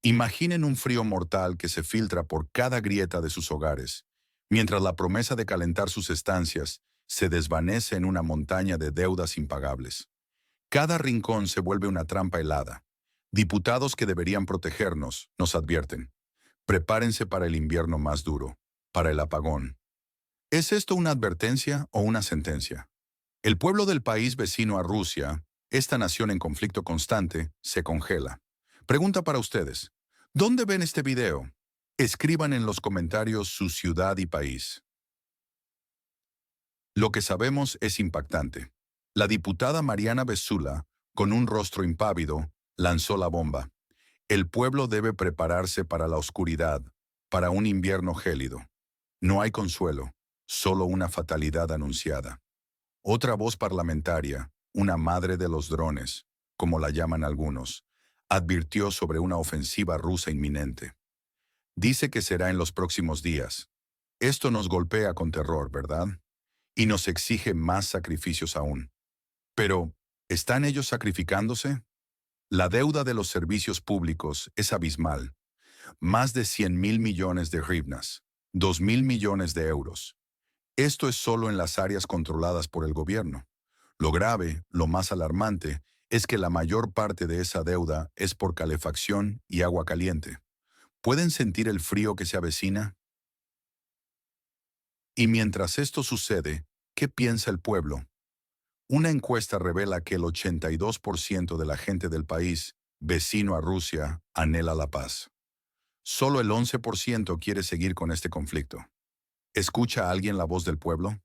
Imaginen un frío mortal que se filtra por cada grieta de sus hogares, mientras la promesa de calentar sus estancias se desvanece en una montaña de deudas impagables. Cada rincón se vuelve una trampa helada. Diputados que deberían protegernos nos advierten: prepárense para el invierno más duro, para el apagón. ¿Es esto una advertencia o una sentencia? El pueblo del país vecino a Rusia, esta nación en conflicto constante, se congela. Pregunta para ustedes: ¿dónde ven este video? Escriban en los comentarios su ciudad y país. Lo que sabemos es impactante. La diputada Mariana Bezula, con un rostro impávido, lanzó la bomba. El pueblo debe prepararse para la oscuridad, para un invierno gélido. No hay consuelo, solo una fatalidad anunciada. Otra voz parlamentaria, una madre de los drones, como la llaman algunos, advirtió sobre una ofensiva rusa inminente. Dice que será en los próximos días. Esto nos golpea con terror, ¿verdad? Y nos exige más sacrificios aún. Pero, ¿están ellos sacrificándose? La deuda de los servicios públicos es abismal. Más de 100.000 millones de hryvnias, 2.000 millones de euros. Esto es solo en las áreas controladas por el gobierno. Lo grave, lo más alarmante, es que la mayor parte de esa deuda es por calefacción y agua caliente. ¿Pueden sentir el frío que se avecina? Y mientras esto sucede, ¿qué piensa el pueblo? Una encuesta revela que el 82% de la gente del país, vecino a Rusia, anhela la paz. Solo el 11% quiere seguir con este conflicto. ¿Escucha a alguien la voz del pueblo?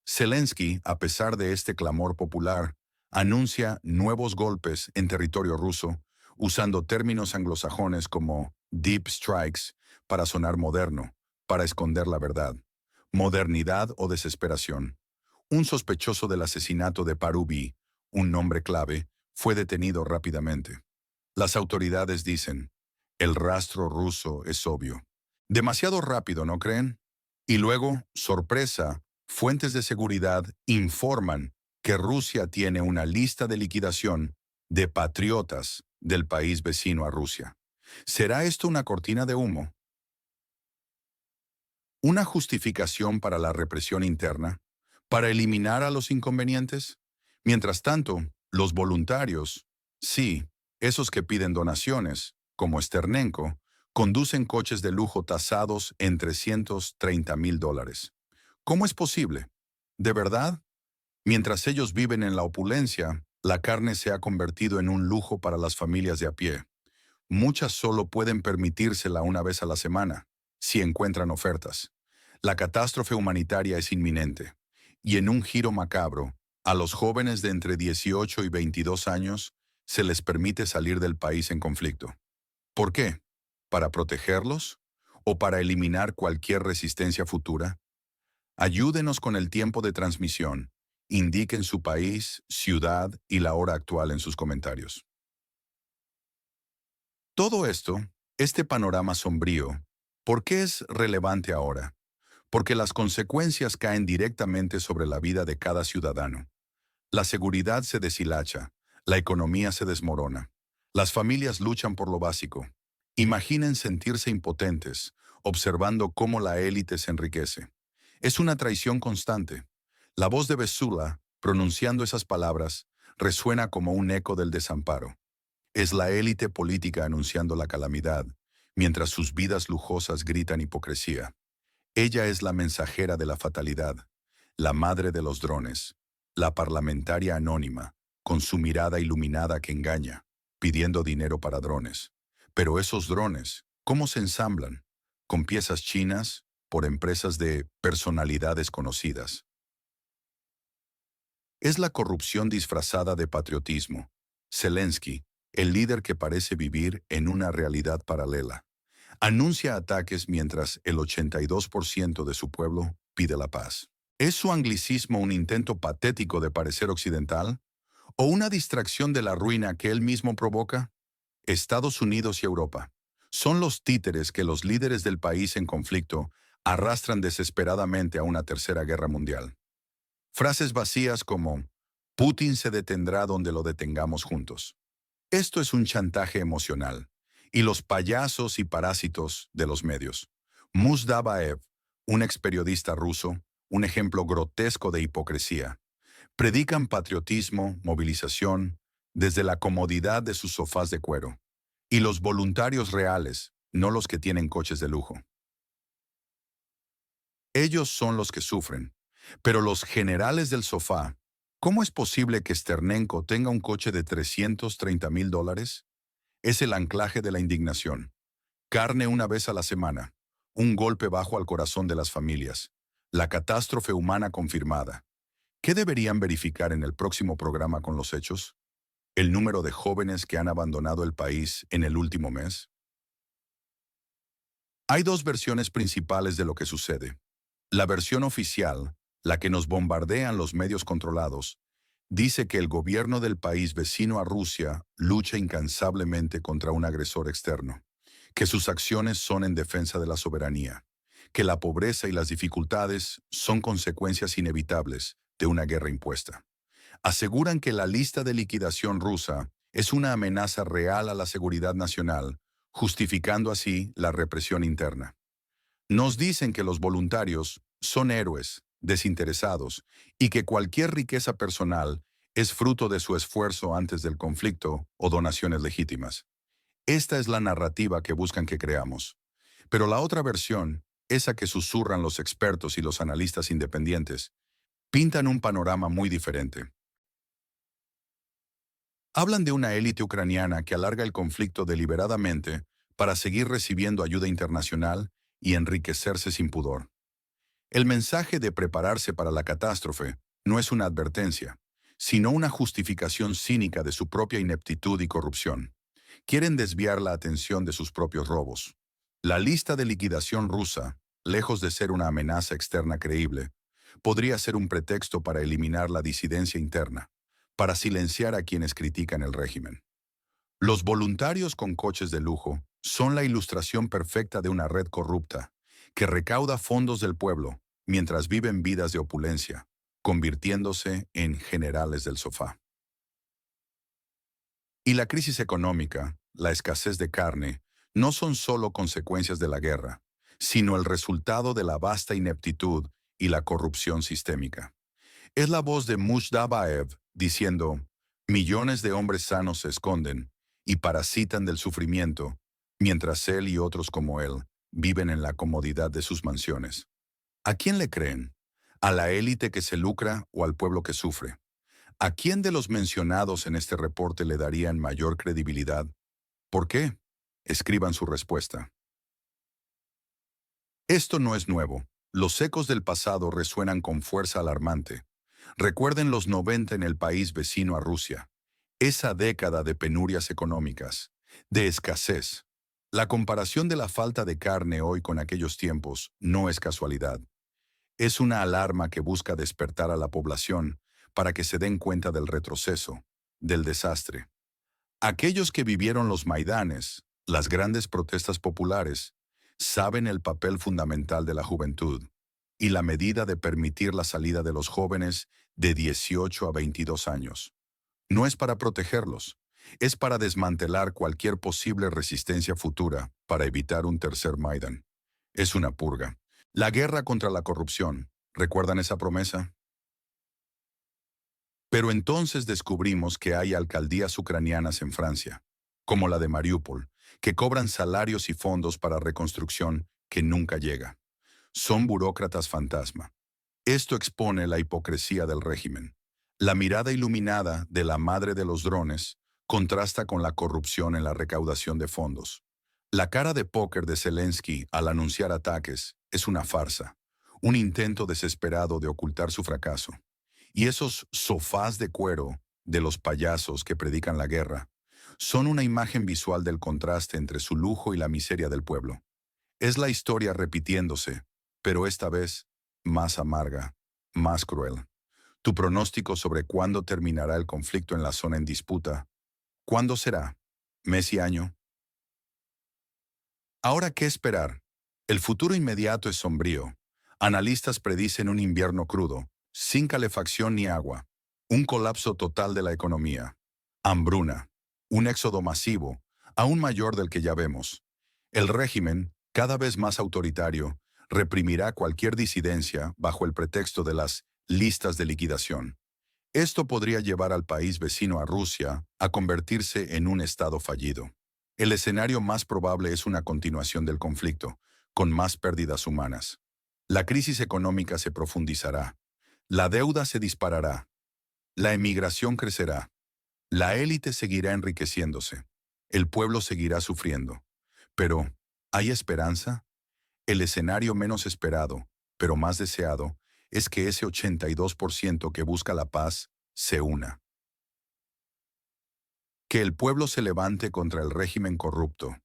Zelensky, a pesar de este clamor popular, anuncia nuevos golpes en territorio ruso, usando términos anglosajones como deep strikes para sonar moderno, para esconder la verdad. Modernidad o desesperación. Un sospechoso del asesinato de Parubi, un nombre clave, fue detenido rápidamente. Las autoridades dicen: el rastro ruso es obvio. Demasiado rápido, ¿no creen? Y luego, sorpresa, fuentes de seguridad informan que Rusia tiene una lista de liquidación de patriotas del país vecino a Rusia. ¿Será esto una cortina de humo? ¿Una justificación para la represión interna? ¿Para eliminar a los inconvenientes? Mientras tanto, los voluntarios, sí, esos que piden donaciones, como Sternenko, conducen coches de lujo tasados en $330.000. ¿Cómo es posible? ¿De verdad? Mientras ellos viven en la opulencia, la carne se ha convertido en un lujo para las familias de a pie. Muchas solo pueden permitírsela una vez a la semana, si encuentran ofertas. La catástrofe humanitaria es inminente, y en un giro macabro, a los jóvenes de entre 18 y 22 años se les permite salir del país en conflicto. ¿Por qué? ¿Para protegerlos? ¿O para eliminar cualquier resistencia futura? Ayúdenos con el tiempo de transmisión. Indiquen su país, ciudad y la hora actual en sus comentarios. Todo esto, este panorama sombrío, ¿por qué es relevante ahora? Porque las consecuencias caen directamente sobre la vida de cada ciudadano. La seguridad se deshilacha, la economía se desmorona, las familias luchan por lo básico. Imaginen sentirse impotentes, observando cómo la élite se enriquece. Es una traición constante. La voz de Besula, pronunciando esas palabras, resuena como un eco del desamparo. Es la élite política anunciando la calamidad, mientras sus vidas lujosas gritan hipocresía. Ella es la mensajera de la fatalidad, la madre de los drones, la parlamentaria anónima, con su mirada iluminada que engaña, pidiendo dinero para drones. Pero esos drones, ¿cómo se ensamblan? ¿Con piezas chinas? ¿Por empresas de personalidades conocidas? Es la corrupción disfrazada de patriotismo. Zelensky, el líder que parece vivir en una realidad paralela, anuncia ataques mientras el 82% de su pueblo pide la paz. ¿Es su anglicismo un intento patético de parecer occidental? ¿O una distracción de la ruina que él mismo provoca? Estados Unidos y Europa son los títeres que los líderes del país en conflicto arrastran desesperadamente a una tercera guerra mundial. Frases vacías como: Putin se detendrá donde lo detengamos juntos. Esto es un chantaje emocional, y los payasos y parásitos de los medios. Muzdabaev, un ex periodista ruso, un ejemplo grotesco de hipocresía. Predican patriotismo, movilización, desde la comodidad de sus sofás de cuero. Y los voluntarios reales, no los que tienen coches de lujo. Ellos son los que sufren. Pero los generales del sofá, ¿cómo es posible que Sternenko tenga un coche de $330,000? Es el anclaje de la indignación. Carne una vez a la semana. Un golpe bajo al corazón de las familias. La catástrofe humana confirmada. ¿Qué deberían verificar en el próximo programa con los hechos? ¿El número de jóvenes que han abandonado el país en el último mes? Hay dos versiones principales de lo que sucede. La versión oficial, la que nos bombardean los medios controlados, dice que el gobierno del país vecino a Rusia lucha incansablemente contra un agresor externo, que sus acciones son en defensa de la soberanía, que la pobreza y las dificultades son consecuencias inevitables de una guerra impuesta. Aseguran que la lista de liquidación rusa es una amenaza real a la seguridad nacional, justificando así la represión interna. Nos dicen que los voluntarios son héroes, desinteresados, y que cualquier riqueza personal es fruto de su esfuerzo antes del conflicto o donaciones legítimas. Esta es la narrativa que buscan que creamos. Pero la otra versión, esa que susurran los expertos y los analistas independientes, pintan un panorama muy diferente. Hablan de una élite ucraniana que alarga el conflicto deliberadamente para seguir recibiendo ayuda internacional y enriquecerse sin pudor. El mensaje de prepararse para la catástrofe no es una advertencia, sino una justificación cínica de su propia ineptitud y corrupción. Quieren desviar la atención de sus propios robos. La lista de liquidación rusa, lejos de ser una amenaza externa creíble, podría ser un pretexto para eliminar la disidencia interna, para silenciar a quienes critican el régimen. Los voluntarios con coches de lujo son la ilustración perfecta de una red corrupta que recauda fondos del pueblo mientras viven vidas de opulencia, convirtiéndose en generales del sofá. Y la crisis económica, la escasez de carne, no son solo consecuencias de la guerra, sino el resultado de la vasta ineptitud y la corrupción sistémica. Es la voz de Muzdabaev diciendo, millones de hombres sanos se esconden y parasitan del sufrimiento, mientras él y otros como él viven en la comodidad de sus mansiones. ¿A quién le creen? ¿A la élite que se lucra o al pueblo que sufre? ¿A quién de los mencionados en este reporte le darían mayor credibilidad? ¿Por qué? Escriban su respuesta. Esto no es nuevo. Los ecos del pasado resuenan con fuerza alarmante. Recuerden los 90 en el país vecino a Rusia. Esa década de penurias económicas, de escasez. La comparación de la falta de carne hoy con aquellos tiempos no es casualidad. Es una alarma que busca despertar a la población para que se den cuenta del retroceso, del desastre. Aquellos que vivieron los Maidanes, las grandes protestas populares, saben el papel fundamental de la juventud y la medida de permitir la salida de los jóvenes de 18 a 22 años. No es para protegerlos, es para desmantelar cualquier posible resistencia futura para evitar un tercer Maidán. Es una purga. La guerra contra la corrupción. ¿Recuerdan esa promesa? Pero entonces descubrimos que hay alcaldías ucranianas en Francia, como la de Mariupol, que cobran salarios y fondos para reconstrucción que nunca llega. Son burócratas fantasma. Esto expone la hipocresía del régimen. La mirada iluminada de la madre de los drones contrasta con la corrupción en la recaudación de fondos. La cara de póker de Zelensky al anunciar ataques es una farsa, un intento desesperado de ocultar su fracaso. Y esos sofás de cuero de los payasos que predican la guerra son una imagen visual del contraste entre su lujo y la miseria del pueblo. Es la historia repitiéndose, pero esta vez más amarga, más cruel. Tu pronóstico sobre cuándo terminará el conflicto en la zona en disputa. ¿Cuándo será? ¿Mes y año? Ahora, ¿qué esperar? El futuro inmediato es sombrío. Analistas predicen un invierno crudo, sin calefacción ni agua, un colapso total de la economía, hambruna, un éxodo masivo, aún mayor del que ya vemos. El régimen, cada vez más autoritario, reprimirá cualquier disidencia bajo el pretexto de las listas de liquidación. Esto podría llevar al país vecino a Rusia a convertirse en un estado fallido. El escenario más probable es una continuación del conflicto, con más pérdidas humanas. La crisis económica se profundizará. La deuda se disparará. La emigración crecerá. La élite seguirá enriqueciéndose. El pueblo seguirá sufriendo. Pero, ¿hay esperanza? El escenario menos esperado, pero más deseado, es que ese 82% que busca la paz se una. Que el pueblo se levante contra el régimen corrupto,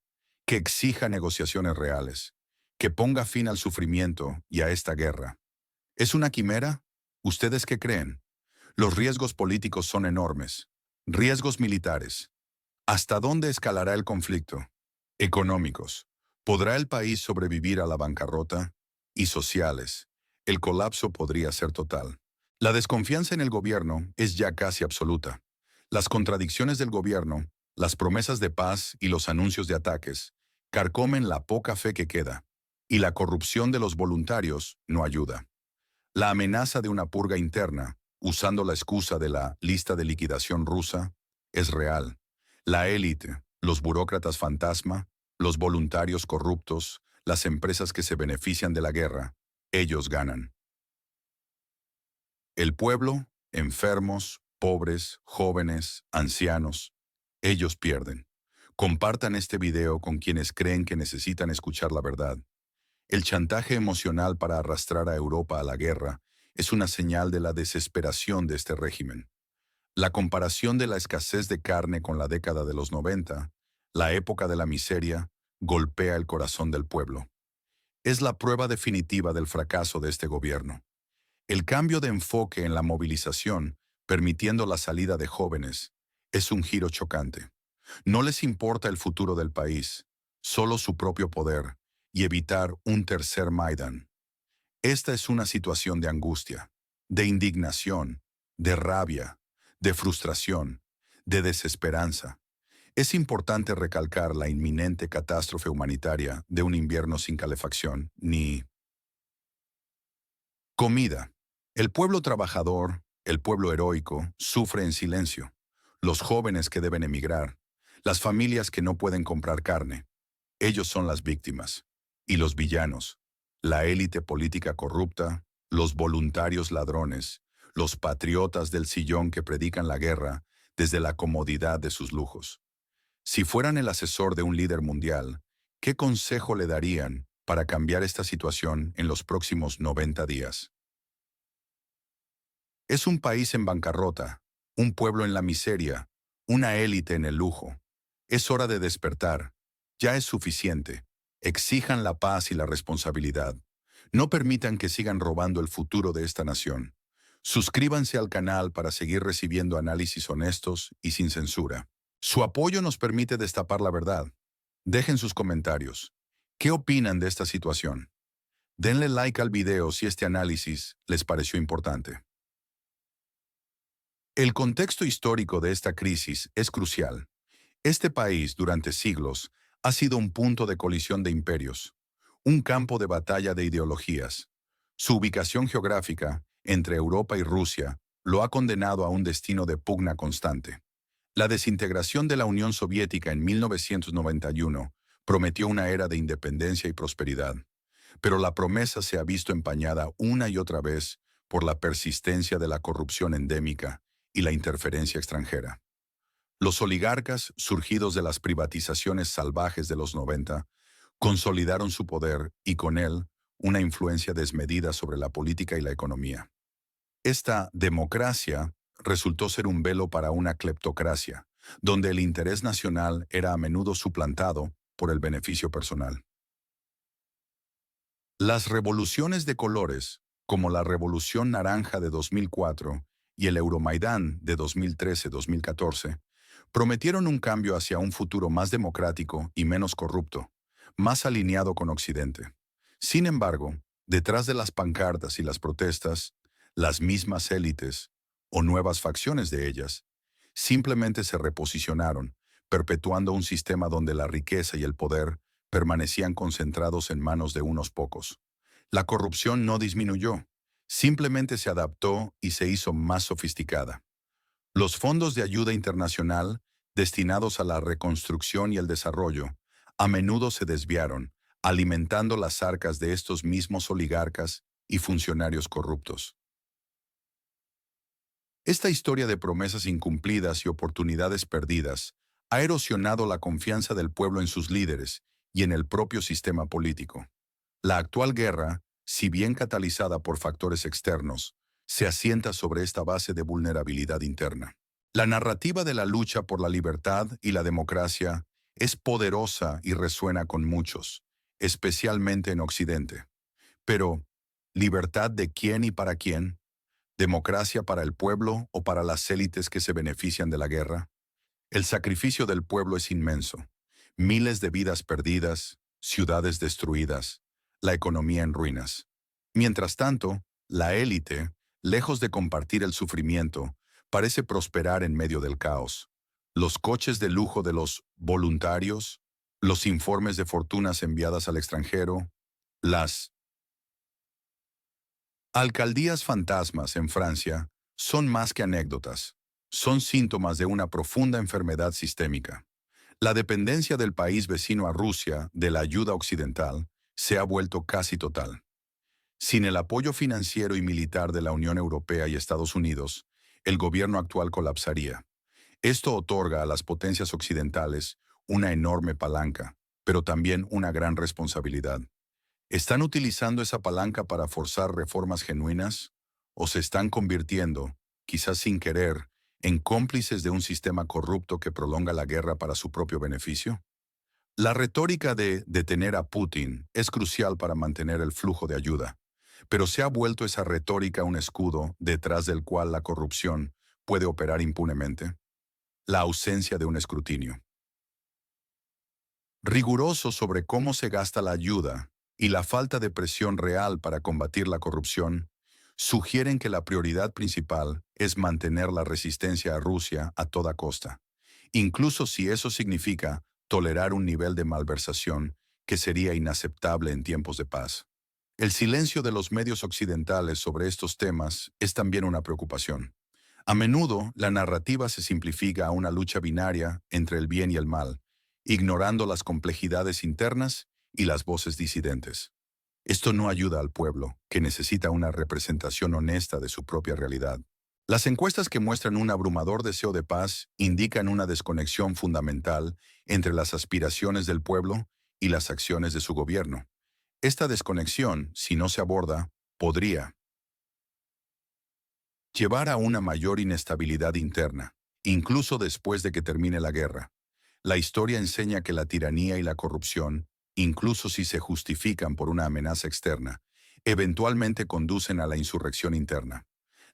que exija negociaciones reales, que ponga fin al sufrimiento y a esta guerra. ¿Es una quimera? ¿Ustedes qué creen? Los riesgos políticos son enormes. Riesgos militares. ¿Hasta dónde escalará el conflicto? Económicos. ¿Podrá el país sobrevivir a la bancarrota? Y sociales. El colapso podría ser total. La desconfianza en el gobierno es ya casi absoluta. Las contradicciones del gobierno, las promesas de paz y los anuncios de ataques carcomen la poca fe que queda, y la corrupción de los voluntarios no ayuda. La amenaza de una purga interna, usando la excusa de la lista de liquidación rusa, es real. La élite, los burócratas fantasma, los voluntarios corruptos, las empresas que se benefician de la guerra, ellos ganan. El pueblo, enfermos, pobres, jóvenes, ancianos, ellos pierden. Compartan este video con quienes creen que necesitan escuchar la verdad. El chantaje emocional para arrastrar a Europa a la guerra es una señal de la desesperación de este régimen. La comparación de la escasez de carne con la década de los 90, la época de la miseria, golpea el corazón del pueblo. Es la prueba definitiva del fracaso de este gobierno. El cambio de enfoque en la movilización, permitiendo la salida de jóvenes, es un giro chocante. No les importa el futuro del país, solo su propio poder y evitar un tercer Maidán. Esta es una situación de angustia, de indignación, de rabia, de frustración, de desesperanza. Es importante recalcar la inminente catástrofe humanitaria de un invierno sin calefacción ni comida. El pueblo trabajador, el pueblo heroico, sufre en silencio. Los jóvenes que deben emigrar, las familias que no pueden comprar carne, ellos son las víctimas. Y los villanos, la élite política corrupta, los voluntarios ladrones, los patriotas del sillón que predican la guerra desde la comodidad de sus lujos. Si fueran el asesor de un líder mundial, ¿qué consejo le darían para cambiar esta situación en los próximos 90 días? Es un país en bancarrota, un pueblo en la miseria, una élite en el lujo. Es hora de despertar. Ya es suficiente. Exijan la paz y la responsabilidad. No permitan que sigan robando el futuro de esta nación. Suscríbanse al canal para seguir recibiendo análisis honestos y sin censura. Su apoyo nos permite destapar la verdad. Dejen sus comentarios. ¿Qué opinan de esta situación? Denle like al video si este análisis les pareció importante. El contexto histórico de esta crisis es crucial. Este país, durante siglos, ha sido un punto de colisión de imperios, un campo de batalla de ideologías. Su ubicación geográfica, entre Europa y Rusia, lo ha condenado a un destino de pugna constante. La desintegración de la Unión Soviética en 1991 prometió una era de independencia y prosperidad, pero la promesa se ha visto empañada una y otra vez por la persistencia de la corrupción endémica y la interferencia extranjera. Los oligarcas, surgidos de las privatizaciones salvajes de los 90, consolidaron su poder y con él una influencia desmedida sobre la política y la economía. Esta democracia resultó ser un velo para una cleptocracia, donde el interés nacional era a menudo suplantado por el beneficio personal. Las revoluciones de colores, como la Revolución Naranja de 2004 y el Euromaidán de 2013-2014, prometieron un cambio hacia un futuro más democrático y menos corrupto, más alineado con Occidente. Sin embargo, detrás de las pancartas y las protestas, las mismas élites, o nuevas facciones de ellas, simplemente se reposicionaron, perpetuando un sistema donde la riqueza y el poder permanecían concentrados en manos de unos pocos. La corrupción no disminuyó, simplemente se adaptó y se hizo más sofisticada. Los fondos de ayuda internacional, destinados a la reconstrucción y el desarrollo, a menudo se desviaron, alimentando las arcas de estos mismos oligarcas y funcionarios corruptos. Esta historia de promesas incumplidas y oportunidades perdidas ha erosionado la confianza del pueblo en sus líderes y en el propio sistema político. La actual guerra, si bien catalizada por factores externos, se asienta sobre esta base de vulnerabilidad interna. La narrativa de la lucha por la libertad y la democracia es poderosa y resuena con muchos, especialmente en Occidente. Pero, ¿libertad de quién y para quién? ¿Democracia para el pueblo o para las élites que se benefician de la guerra? El sacrificio del pueblo es inmenso. Miles de vidas perdidas, ciudades destruidas, la economía en ruinas. Mientras tanto, la élite, lejos de compartir el sufrimiento, parece prosperar en medio del caos. Los coches de lujo de los voluntarios, los informes de fortunas enviadas al extranjero, las alcaldías fantasmas en Francia son más que anécdotas. Son síntomas de una profunda enfermedad sistémica. La dependencia del país vecino a Rusia de la ayuda occidental se ha vuelto casi total. Sin el apoyo financiero y militar de la Unión Europea y Estados Unidos, el gobierno actual colapsaría. Esto otorga a las potencias occidentales una enorme palanca, pero también una gran responsabilidad. ¿Están utilizando esa palanca para forzar reformas genuinas? ¿O se están convirtiendo, quizás sin querer, en cómplices de un sistema corrupto que prolonga la guerra para su propio beneficio? La retórica de detener a Putin es crucial para mantener el flujo de ayuda, pero se ha vuelto esa retórica un escudo detrás del cual la corrupción puede operar impunemente. La ausencia de un escrutinio riguroso sobre cómo se gasta la ayuda y la falta de presión real para combatir la corrupción sugieren que la prioridad principal es mantener la resistencia a Rusia a toda costa, incluso si eso significa tolerar un nivel de malversación que sería inaceptable en tiempos de paz. El silencio de los medios occidentales sobre estos temas es también una preocupación. A menudo, la narrativa se simplifica a una lucha binaria entre el bien y el mal, ignorando las complejidades internas y las voces disidentes. Esto no ayuda al pueblo, que necesita una representación honesta de su propia realidad. Las encuestas que muestran un abrumador deseo de paz indican una desconexión fundamental entre las aspiraciones del pueblo y las acciones de su gobierno. Esta desconexión, si no se aborda, podría llevar a una mayor inestabilidad interna, incluso después de que termine la guerra. La historia enseña que la tiranía y la corrupción, incluso si se justifican por una amenaza externa, eventualmente conducen a la insurrección interna.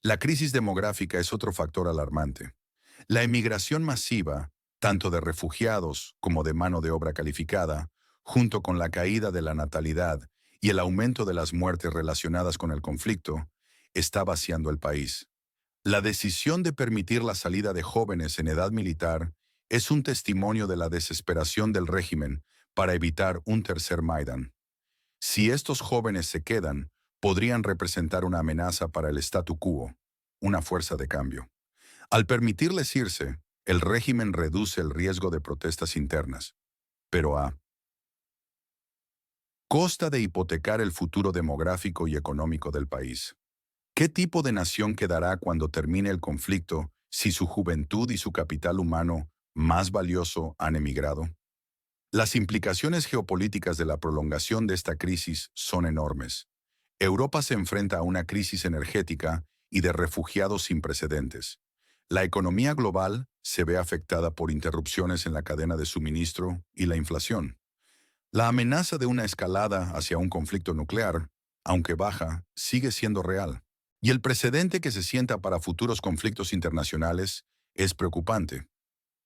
La crisis demográfica es otro factor alarmante. La emigración masiva, tanto de refugiados como de mano de obra calificada, junto con la caída de la natalidad y el aumento de las muertes relacionadas con el conflicto, está vaciando el país. La decisión de permitir la salida de jóvenes en edad militar es un testimonio de la desesperación del régimen para evitar un tercer Maidán. Si estos jóvenes se quedan, podrían representar una amenaza para el statu quo, una fuerza de cambio. Al permitirles irse, el régimen reduce el riesgo de protestas internas, pero a costa de hipotecar el futuro demográfico y económico del país. ¿Qué tipo de nación quedará cuando termine el conflicto si su juventud y su capital humano más valioso han emigrado? Las implicaciones geopolíticas de la prolongación de esta crisis son enormes. Europa se enfrenta a una crisis energética y de refugiados sin precedentes. La economía global se ve afectada por interrupciones en la cadena de suministro y la inflación. La amenaza de una escalada hacia un conflicto nuclear, aunque baja, sigue siendo real. Y el precedente que se sienta para futuros conflictos internacionales es preocupante.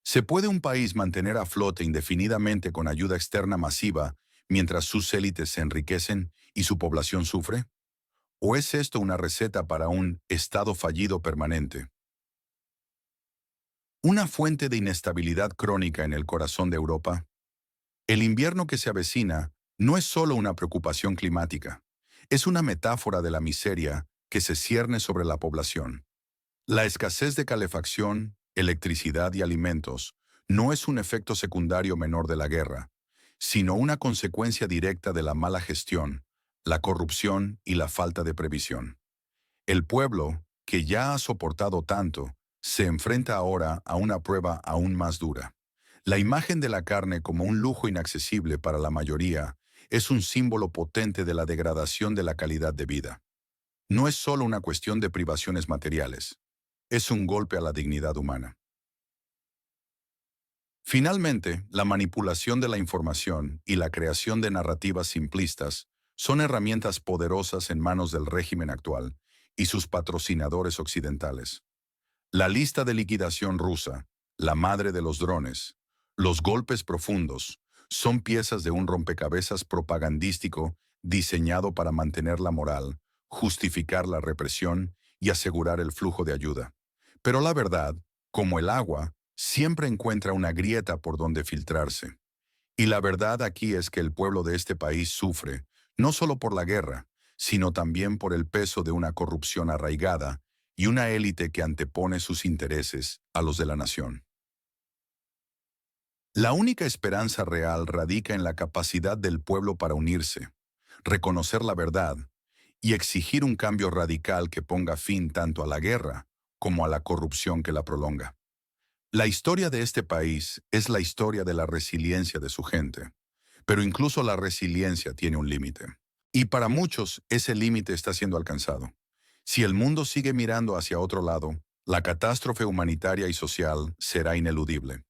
¿Se puede un país mantener a flote indefinidamente con ayuda externa masiva mientras sus élites se enriquecen y su población sufre? ¿O es esto una receta para un estado fallido permanente? Una fuente de inestabilidad crónica en el corazón de Europa. El invierno que se avecina no es solo una preocupación climática, es una metáfora de la miseria que se cierne sobre la población. La escasez de calefacción, electricidad y alimentos no es un efecto secundario menor de la guerra, sino una consecuencia directa de la mala gestión, la corrupción y la falta de previsión. El pueblo, que ya ha soportado tanto, se enfrenta ahora a una prueba aún más dura. La imagen de la carne como un lujo inaccesible para la mayoría es un símbolo potente de la degradación de la calidad de vida. No es solo una cuestión de privaciones materiales, es un golpe a la dignidad humana. Finalmente, la manipulación de la información y la creación de narrativas simplistas son herramientas poderosas en manos del régimen actual y sus patrocinadores occidentales. La lista de liquidación rusa, la madre de los drones, los golpes profundos, son piezas de un rompecabezas propagandístico diseñado para mantener la moral, justificar la represión y asegurar el flujo de ayuda. Pero la verdad, como el agua, siempre encuentra una grieta por donde filtrarse. Y la verdad aquí es que el pueblo de este país sufre, no solo por la guerra, sino también por el peso de una corrupción arraigada y una élite que antepone sus intereses a los de la nación. La única esperanza real radica en la capacidad del pueblo para unirse, reconocer la verdad y exigir un cambio radical que ponga fin tanto a la guerra como a la corrupción que la prolonga. La historia de este país es la historia de la resiliencia de su gente, pero incluso la resiliencia tiene un límite. Y para muchos ese límite está siendo alcanzado. Si el mundo sigue mirando hacia otro lado, la catástrofe humanitaria y social será ineludible.